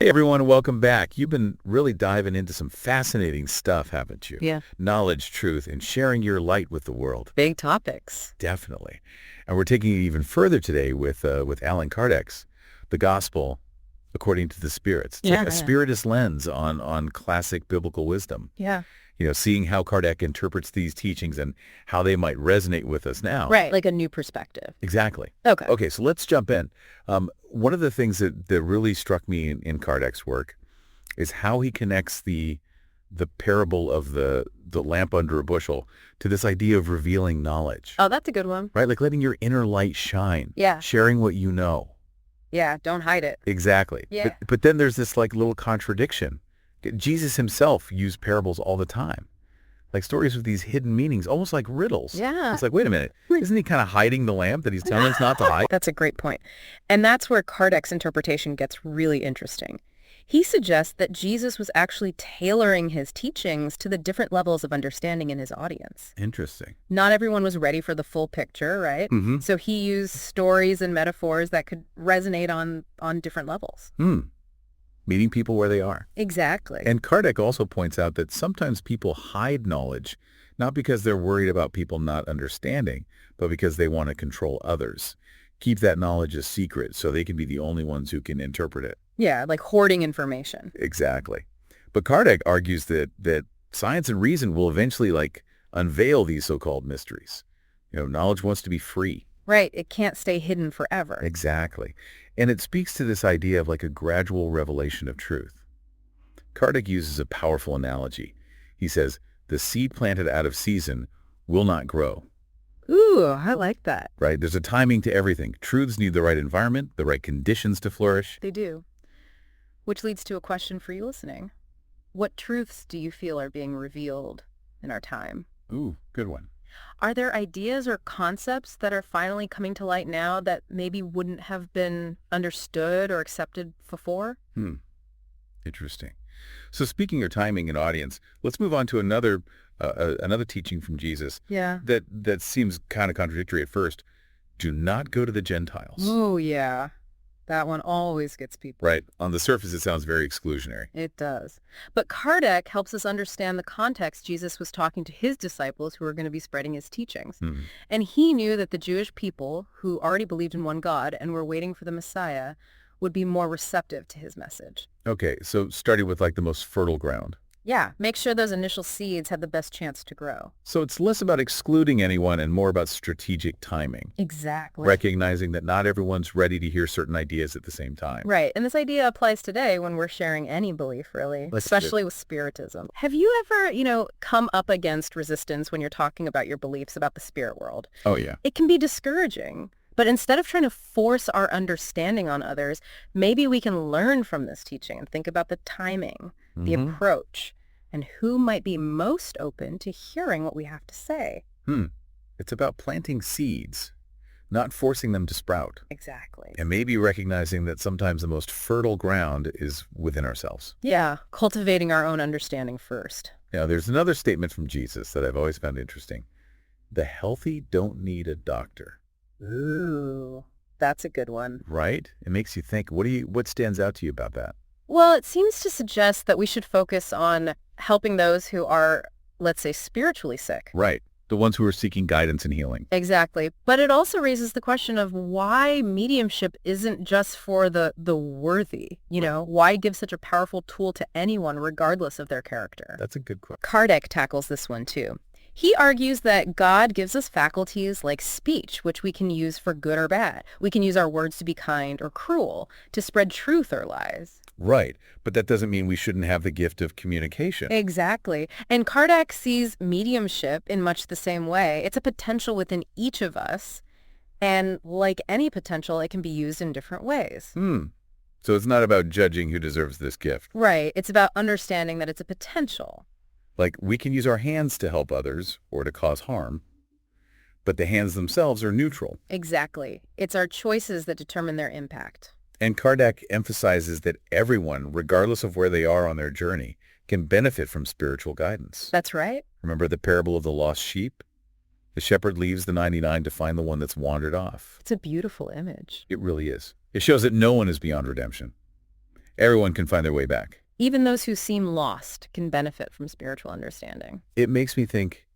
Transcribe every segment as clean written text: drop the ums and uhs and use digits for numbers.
Hey everyone, welcome back. You've been really diving into some fascinating stuff, haven't you? Yeah. Knowledge, truth, and sharing your light with the world. Big topics. Definitely. And we're taking it even further today with Alan Kardec's The Gospel According to the Spirits. It's like a Yeah. spiritist lens on classic biblical wisdom. Yeah. Seeing how Kardec interprets these teachings and how they might resonate with us now. Right. Like a new perspective. Exactly. Okay. Okay, so let's jump in. One of the things that really struck me in Kardec's work is how he connects the parable of the lamp under a bushel to this idea of revealing knowledge, Oh, that's a good one. right? Like letting your inner light shine, Yeah. sharing what you know. Yeah. Don't hide it. Exactly. Yeah. But then there's this like little contradiction. Jesus himself used parables all the time, like stories with these hidden meanings, almost like riddles. Yeah. It's like, wait a minute, isn't he kind of hiding the lamp that he's telling us not to hide? That's a great point. And that's where Kardec's interpretation gets really interesting. He suggests that Jesus was actually tailoring his teachings to the different levels of understanding in his audience. Interesting. Not everyone was ready for the full picture, right? Mm-hmm. So he used stories and metaphors that could resonate on different levels. Meeting people where they are. Exactly. And Kardec also points out that sometimes people hide knowledge, not because they're worried about people not understanding, but because they want to control others. Keep that knowledge a secret so they can be the only ones who can interpret it. Yeah, like hoarding information. Exactly. But Kardec argues that science and reason will eventually unveil these so-called mysteries. Knowledge wants to be free. Right. It can't stay hidden forever. Exactly. And it speaks to this idea of like a gradual revelation of truth. Kardec uses a powerful analogy. He says, the seed planted out of season will not grow. Ooh, I like that. Right? There's a timing to everything. Truths need the right environment, the right conditions to flourish. They do. Which leads to a question for you listening. What truths do you feel are being revealed in our time? Ooh, good one. Are there ideas or concepts that are finally coming to light now that maybe wouldn't have been understood or accepted before? Interesting. So speaking of timing and audience, let's move on to another teaching from Jesus. Yeah. That seems kind of contradictory at first. Do not go to the Gentiles. Oh, yeah. That one always gets people. Right. On the surface, it sounds very exclusionary. It does. But Kardec helps us understand the context Jesus was talking to his disciples who were going to be spreading his teachings. And he knew that the Jewish people who already believed in one God and were waiting for the Messiah would be more receptive to his message. Okay, so starting with like the most fertile ground. Yeah, make sure those initial seeds had the best chance to grow. So it's less about excluding anyone and more about strategic timing. Exactly. Recognizing that not everyone's ready to hear certain ideas at the same time. Right. And this idea applies today when we're sharing any belief, really, especially with spiritism. Have you ever, come up against resistance when you're talking about your beliefs about the spirit world? Oh, yeah. It can be discouraging. But instead of trying to force our understanding on others, maybe we can learn from this teaching and think about the timing, the approach, and who might be most open to hearing what we have to say. It's about planting seeds, not forcing them to sprout. Exactly. And maybe recognizing that sometimes the most fertile ground is within ourselves. Yeah, cultivating our own understanding first. Now, there's another statement from Jesus that I've always found interesting. The healthy don't need a doctor. Ooh, that's a good one. Right? It makes you think. What stands out to you about that? Well, it seems to suggest that we should focus on helping those who are, let's say, spiritually sick. Right. The ones who are seeking guidance and healing. Exactly. But it also raises the question of why mediumship isn't just for the worthy. Why give such a powerful tool to anyone regardless of their character? That's a good question. Kardec tackles this one too. He argues that God gives us faculties like speech, which we can use for good or bad. We can use our words to be kind or cruel, to spread truth or lies. Right. But that doesn't mean we shouldn't have the gift of communication. Exactly. And Kardec sees mediumship in much the same way. It's a potential within each of us. And like any potential, it can be used in different ways. So it's not about judging who deserves this gift. Right. It's about understanding that it's a potential. Like we can use our hands to help others or to cause harm, but the hands themselves are neutral. Exactly. It's our choices that determine their impact. And Kardec emphasizes that everyone, regardless of where they are on their journey, can benefit from spiritual guidance. That's right. Remember the parable of the lost sheep? The shepherd leaves the 99 to find the one that's wandered off. It's a beautiful image. It really is. It shows that no one is beyond redemption. Everyone can find their way back. Even those who seem lost can benefit from spiritual understanding. It makes me think,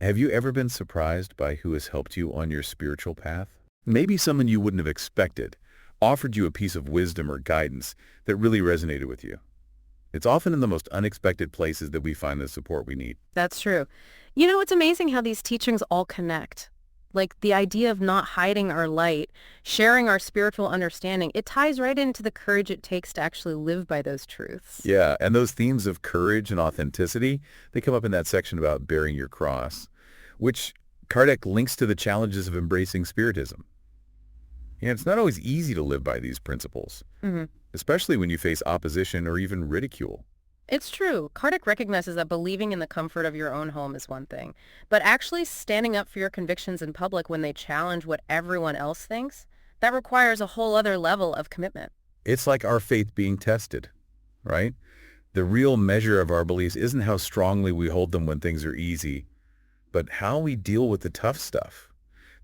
have you ever been surprised by who has helped you on your spiritual path? Maybe someone you wouldn't have expected offered you a piece of wisdom or guidance that really resonated with you. It's often in the most unexpected places that we find the support we need. That's true. It's amazing how these teachings all connect. Like the idea of not hiding our light, sharing our spiritual understanding, it ties right into the courage it takes to actually live by those truths. Yeah, and those themes of courage and authenticity, they come up in that section about bearing your cross, which Kardec links to the challenges of embracing Spiritism. Yeah, it's not always easy to live by these principles, hmm especially when you face opposition or even ridicule. It's true. Kardec recognizes that believing in the comfort of your own home is one thing, but actually standing up for your convictions in public when they challenge what everyone else thinks, that requires a whole other level of commitment. It's like our faith being tested, right? The real measure of our beliefs isn't how strongly we hold them when things are easy, but how we deal with the tough stuff,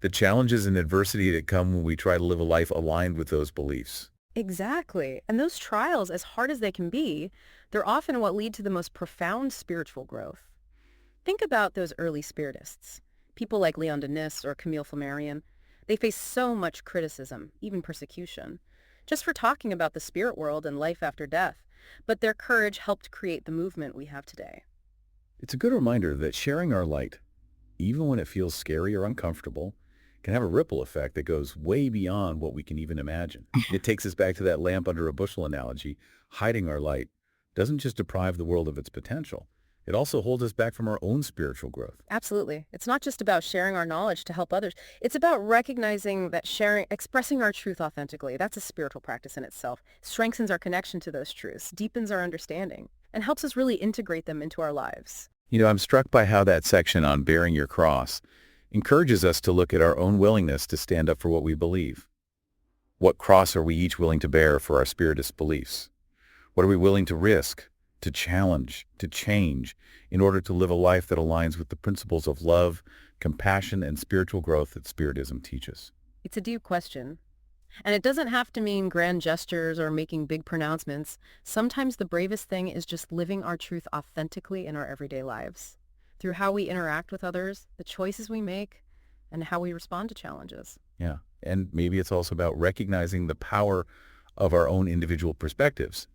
the challenges and adversity that come when we try to live a life aligned with those beliefs. Exactly. And those trials, as hard as they can be, they're often what lead to the most profound spiritual growth. Think about those early spiritists, people like Leon Denis or Camille Flammarion. They faced so much criticism, even persecution, just for talking about the spirit world and life after death. But their courage helped create the movement we have today. It's a good reminder that sharing our light, even when it feels scary or uncomfortable, can have a ripple effect that goes way beyond what we can even imagine. It takes us back to that lamp under a bushel analogy. Hiding our light doesn't just deprive the world of its potential. It also holds us back from our own spiritual growth. Absolutely. It's not just about sharing our knowledge to help others. It's about recognizing that expressing our truth authentically, that's a spiritual practice in itself, strengthens our connection to those truths, deepens our understanding, and helps us really integrate them into our lives. I'm struck by how that section on bearing your cross encourages us to look at our own willingness to stand up for what we believe. What cross are we each willing to bear for our spiritist beliefs? What are we willing to risk, to challenge, to change in order to live a life that aligns with the principles of love, compassion, and spiritual growth that Spiritism teaches? It's a deep question. And it doesn't have to mean grand gestures or making big pronouncements. Sometimes the bravest thing is just living our truth authentically in our everyday lives, through how we interact with others, the choices we make, and how we respond to challenges. Yeah, and maybe it's also about recognizing the power of our own individual perspectives.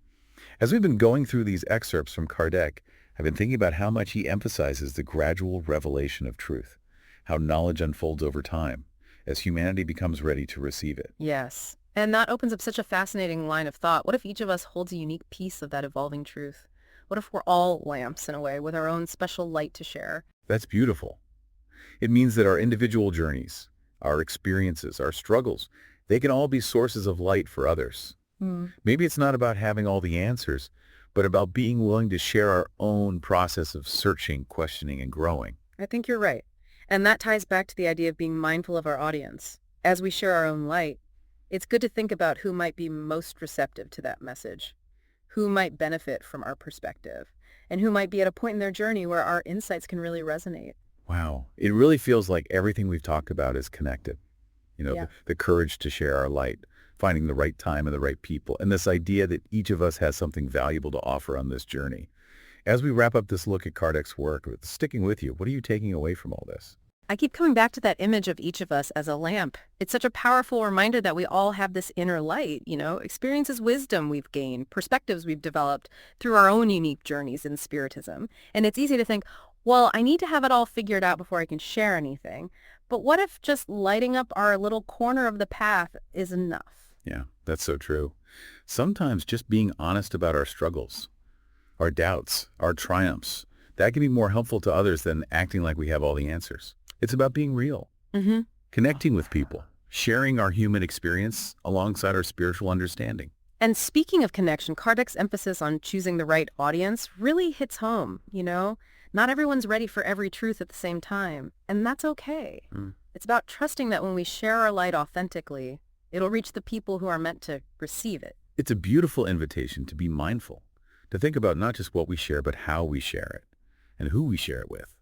As we've been going through these excerpts from Kardec, I've been thinking about how much he emphasizes the gradual revelation of truth, how knowledge unfolds over time, as humanity becomes ready to receive it. Yes. And that opens up such a fascinating line of thought. What if each of us holds a unique piece of that evolving truth? What if we're all lamps in a way with our own special light to share? That's beautiful. It means that our individual journeys, our experiences, our struggles, they can all be sources of light for others. Maybe it's not about having all the answers, but about being willing to share our own process of searching, questioning, and growing. I think you're right. And that ties back to the idea of being mindful of our audience. As we share our own light, it's good to think about who might be most receptive to that message, who might benefit from our perspective, and who might be at a point in their journey where our insights can really resonate. Wow. It really feels like everything we've talked about is connected. Yeah. The courage to share our light, finding the right time and the right people, and this idea that each of us has something valuable to offer on this journey. As we wrap up this look at Kardec's work, sticking with you, what are you taking away from all this? I keep coming back to that image of each of us as a lamp. It's such a powerful reminder that we all have this inner light, experiences, wisdom we've gained, perspectives we've developed through our own unique journeys in Spiritism. And it's easy to think, well, I need to have it all figured out before I can share anything. But what if just lighting up our little corner of the path is enough? Yeah, that's so true. Sometimes just being honest about our struggles, our doubts, our triumphs, that can be more helpful to others than acting like we have all the answers. It's about being real, connecting with people, sharing our human experience alongside our spiritual understanding. And speaking of connection, Kardec's emphasis on choosing the right audience really hits home, Not everyone's ready for every truth at the same time, and that's okay. It's about trusting that when we share our light authentically, it'll reach the people who are meant to receive it. It's a beautiful invitation to be mindful, to think about not just what we share, but how we share it and who we share it with.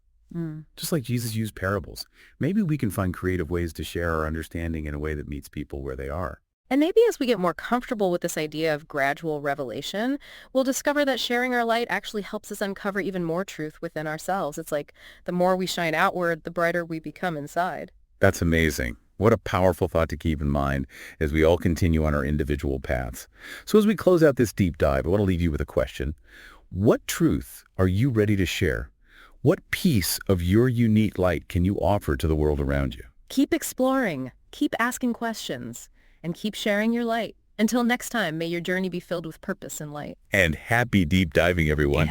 Just like Jesus used parables, maybe we can find creative ways to share our understanding in a way that meets people where they are. And maybe as we get more comfortable with this idea of gradual revelation, we'll discover that sharing our light actually helps us uncover even more truth within ourselves. It's like the more we shine outward, the brighter we become inside. That's amazing. What a powerful thought to keep in mind as we all continue on our individual paths. So as we close out this deep dive, I want to leave you with a question. What truth are you ready to share? What piece of your unique light can you offer to the world around you? Keep exploring, keep asking questions, and keep sharing your light. Until next time, may your journey be filled with purpose and light. And happy deep diving, everyone.